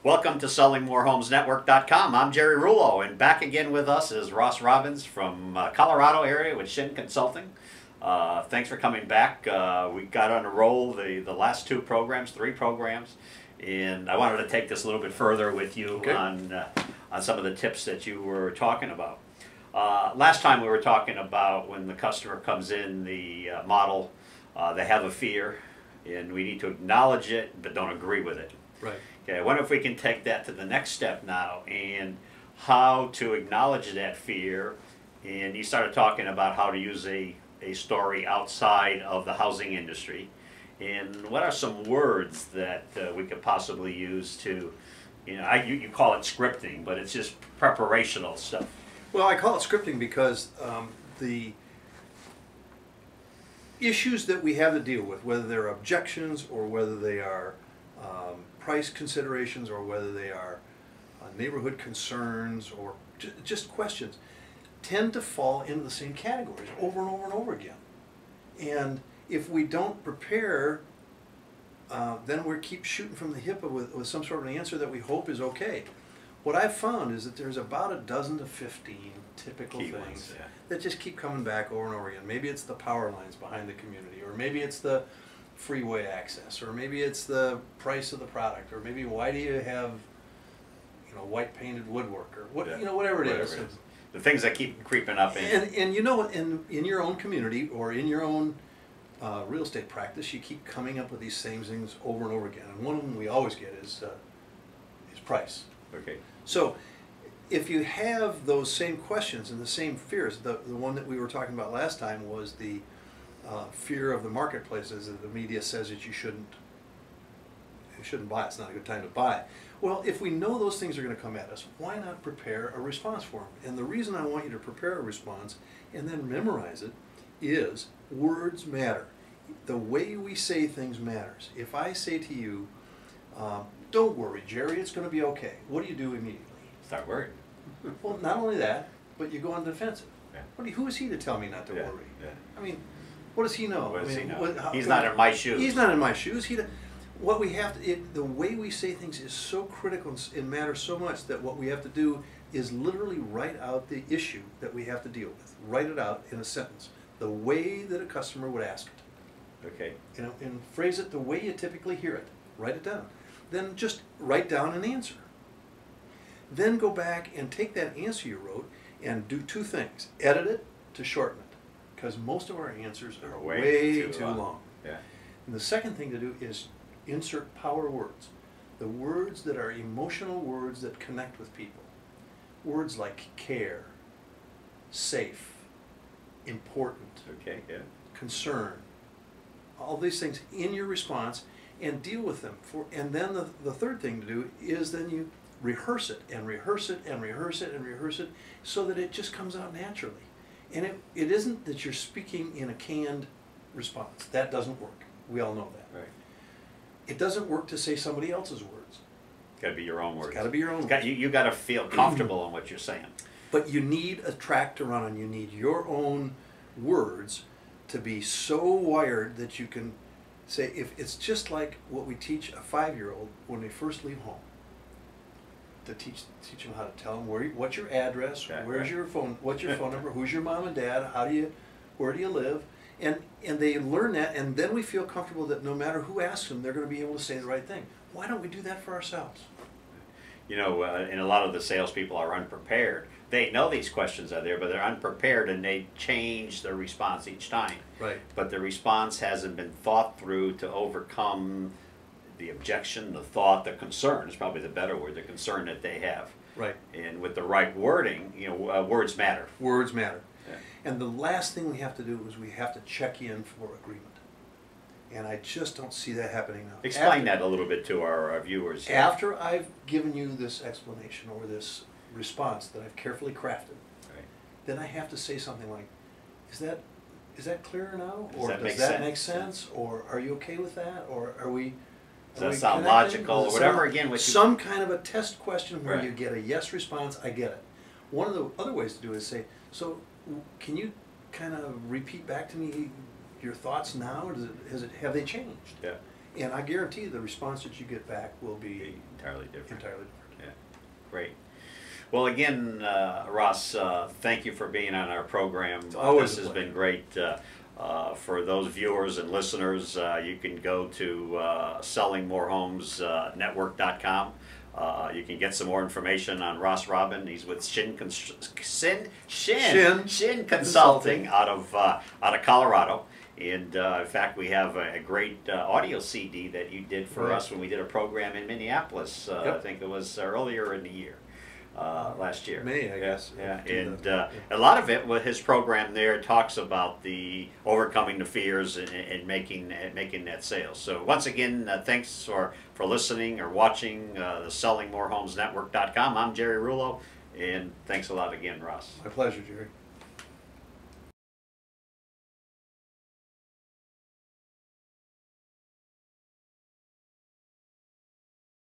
Welcome to SellingMoreHomesNetwork.com. I'm Jerry Rulo, and back again with us is Ross Robbins from Colorado area with Shin Consulting. Thanks for coming back. We got on a roll the last three programs, and I wanted to take this a little bit further with you on some of the tips that you were talking about. Last time we were talking about when the customer comes in, the model, they have a fear, and we need to acknowledge it but don't agree with it. Right. Okay, I wonder if we can take that to the next step now and how to acknowledge that fear. And you started talking about how to use a story outside of the housing industry. And what are some words that we could possibly use to, you call it scripting, but it's just preparational stuff. Well, I call it scripting because the issues that we have to deal with, whether they're objections or whether they are price considerations or whether they are neighborhood concerns or just questions, tend to fall into the same categories over and over and over again. And if we don't prepare, then we keep shooting from the hip with some sort of an answer that we hope is okay. What I've found is that there's about a dozen to 15 typical Key things ones, yeah, that just keep coming back over and over again. Maybe it's the power lines behind the community, or maybe it's the freeway access, or maybe it's the price of the product, or maybe why do you have white painted woodwork, or whatever it is. The things that keep creeping up And in your own community or in your own real estate practice, you keep coming up with these same things over and over again. And one of them we always get is price. Okay. So if you have those same questions and the same fears, the one that we were talking about last time was the fear of the marketplaces, that the media says that you shouldn't buy. It's not a good time to buy. Well, if we know those things are going to come at us, why not prepare a response for them? And the reason I want you to prepare a response and then memorize it is words matter. The way we say things matters. If I say to you, don't worry, Jerry, it's going to be okay, what do you do immediately? Start worrying. Well, not only that, but you go on defensive. Yeah. Who is he to tell me not to worry? Yeah. I mean, what does he know? What does he know? How, He's not in my shoes. He's not in my shoes. What we have to, the way we say things is so critical and matters so much that what we have to do is literally write out the issue that we have to deal with. Write it out in a sentence, the way that a customer would ask it. Okay. And phrase it the way you typically hear it. Write it down. Then just write down an answer. Then go back and take that answer you wrote and do two things. Edit it to shorten it, because most of our answers are way too long. Yeah. And the second thing to do is insert power words. The words that are emotional words that connect with people. Words like care, safe, important, Okay. Yeah. concern. All these things in your response, and deal with them. And then the third thing to do is then you rehearse it and rehearse it and rehearse it and rehearse it so that it just comes out naturally. And it isn't that you're speaking in a canned response. That doesn't work. We all know that. Right. It doesn't work to say somebody else's words. Got to be your own words. It's got to be your own. You got to feel comfortable in what you're saying. But you need a track to run on. You need your own words to be so wired that you can say, if it's just like what we teach a 5-year-old when they first leave home. To teach them how to tell them what's your address, where's your phone, what's your phone number, who's your mom and dad, where do you live, and they learn that, and then we feel comfortable that no matter who asks them, they're going to be able to say the right thing. Why don't we do that for ourselves? And a lot of the salespeople are unprepared. They know these questions are there, but they're unprepared, and they change their response each time. Right. But the response hasn't been thought through to overcome the objection, the thought, the concern is probably the better word, the concern that they have. Right. And with the right wording, words matter. Words matter. Yeah. And the last thing we have to do is we have to check in for agreement. And I just don't see that happening now. Explain that a little bit to our viewers. After I've given you this explanation or this response that I've carefully crafted, Right. then I have to say something like, is that clear now? Does Or that does make that sense? make sense? Or are you okay with that? Or are we... Does that sound logical, or whatever, again, with some kind of a test question where Right. you get a yes response, I get it. One of the other ways to do it is say, so can you kind of repeat back to me your thoughts now, or have they changed? Yeah. And I guarantee the response that you get back will be entirely different. entirely different. Yeah, great. Well, again, Ross, thank you for being on our program. Always This a has pleasure. been great. For those viewers and listeners, you can go to sellingmorehomesnetwork.com. You can get some more information on Ross Robin. He's with Shin Consulting out of Colorado. And in fact, we have a great audio CD that you did for Right. us when we did a program in Minneapolis. I Yep. think it was earlier in the year, last year. May, I guess. Yeah, Yeah. and a lot of it with his program there talks about the overcoming the fears and making that sale. So once again, thanks for listening or watching the SellingMoreHomesNetwork.com. I'm Jerry Rulo, and thanks a lot again, Ross. My pleasure, Jerry.